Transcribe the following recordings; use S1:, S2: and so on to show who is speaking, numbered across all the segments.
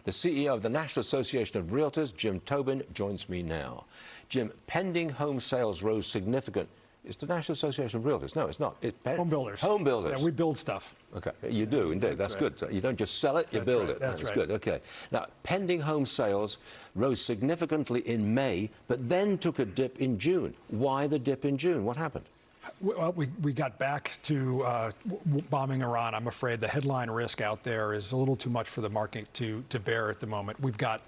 S1: The CEO of the National Association of Realtors, Jim Tobin, joins me now. Jim, pending home sales rose significant. It's the National Association of Realtors. No, it's not. It's
S2: home builders.
S1: Home builders.
S2: Yeah, we build stuff.
S1: Okay, you do indeed. That's
S2: right.
S1: good. You don't just sell it, you build it.
S2: That's right.
S1: Good. Okay. Now, pending home sales rose significantly in May, but then took a dip in June. Why the dip in June? What happened?
S2: Well, we got back to bombing Iran. I'm afraid the headline risk out there is a little too much for the market to bear at the moment. We've got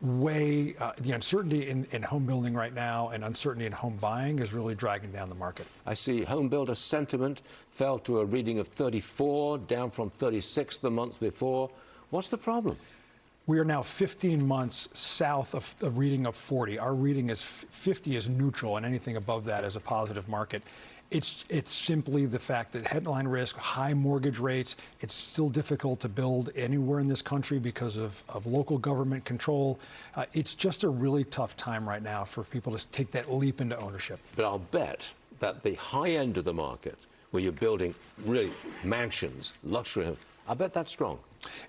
S2: the uncertainty in home building right now and uncertainty in home buying is really dragging down the market.
S1: I see home builder sentiment fell to a reading of 34, down from 36 the month before. What's the problem?
S2: We are now 15 months south of a reading of 40. Our reading is 50 is neutral, and anything above that is a positive market. It's simply the fact that headline risk, high mortgage rates, it's still difficult to build anywhere in this country because of local government control. It's just a really tough time right now for people to take that leap into ownership.
S1: But I'll bet that the high end of the market, where you're building really mansions, luxury homes, I bet that's strong.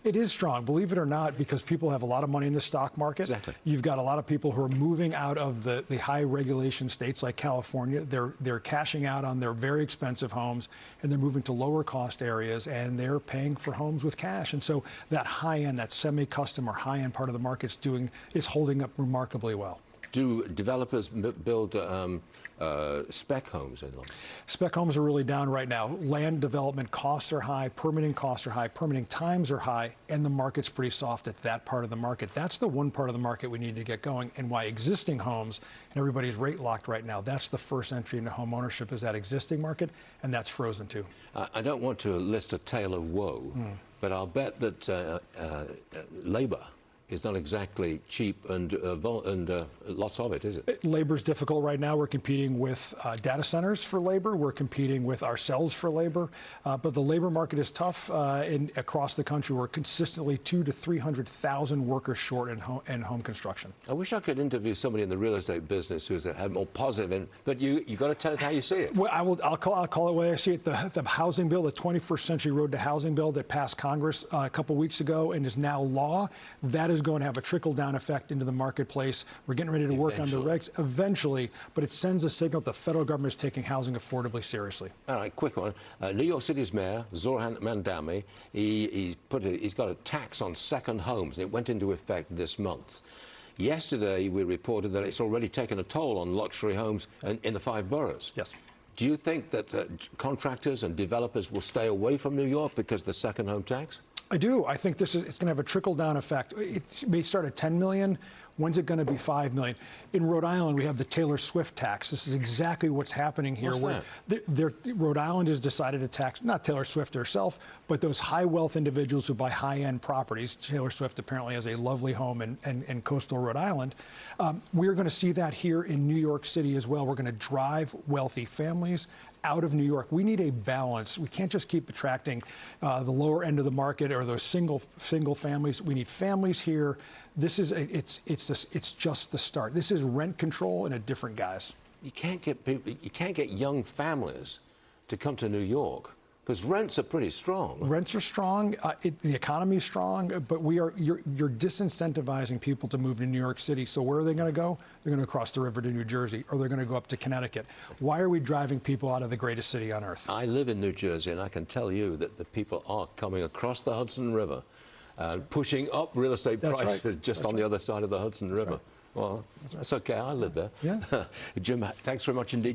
S2: It is strong, believe it or not, because people have a lot of money in the stock market.
S1: Exactly.
S2: You've got a lot of people who are moving out of the high regulation states like California. They're cashing out on their very expensive homes, and they're moving to lower cost areas, and they're paying for homes with cash. And so that high end, that semi-custom or high end part of the market is holding up remarkably well.
S1: Do developers build spec homes any longer?
S2: Spec homes are really down right now. Land development costs are high, permitting costs are high, permitting times are high, and the market's pretty soft at that part of the market. That's the one part of the market we need to get going, and why existing homes, and everybody's rate locked right now, that's the first entry into home ownership is that existing market, and that's frozen too.
S1: I don't want to list a tale of woe, but I'll bet that labor is not exactly cheap and lots of it, is it?
S2: Labor's difficult right now. We're competing with data centers for labor. We're competing with ourselves for labor. But the labor market is tough across the country. We're consistently 200,000 to 300,000 workers short in home construction.
S1: I wish I could interview somebody in the real estate business who's had more positive, but you got to tell it how you see it.
S2: Well, I'll call it the way I see it. The housing bill, the 21st Century Road to Housing bill that passed Congress a couple weeks ago and is now law, that is going to have a trickle-down effect into the marketplace. We're getting ready to work on the regs eventually, but it sends a signal that the federal government is taking housing affordably seriously.
S1: All right, quick one. New York City's mayor, Zohran Mamdani, he's got a tax on second homes, and it went into effect this month. Yesterday, we reported that it's already taken a toll on luxury homes in the 5 boroughs.
S2: Yes.
S1: Do you think that contractors and developers will stay away from New York because of the second home tax?
S2: I do. I think it's going to have a trickle-down effect. It may start at 10 million. When's it going to be 5 million? In Rhode Island, we have the Taylor Swift tax. This is exactly what's happening here.
S1: What's
S2: that? Rhode Island has decided to tax, not Taylor Swift herself, but those high-wealth individuals who buy high-end properties. Taylor Swift apparently has a lovely home in coastal Rhode Island. We're going to see that here in New York City as well. We're going to drive wealthy families out of New York. We need a balance. We can't just keep attracting the lower end of the market or those single families. We need families here. This is it's just the start. This is rent control in a different guise.
S1: You can't get young families to come to New York because rents are pretty strong.
S2: Rents are strong. The economy is strong, but you're disincentivizing people to move to New York City. So where are they going to go? They're going to cross the river to New Jersey, or they're going to go up to Connecticut. Why are we driving people out of the greatest city on earth?
S1: I live in New Jersey, and I can tell you that the people are coming across the Hudson River, pushing up real estate prices just on the other side of the Hudson River. Well, that's okay. I live there.
S2: Yeah.
S1: Jim, thanks very much indeed.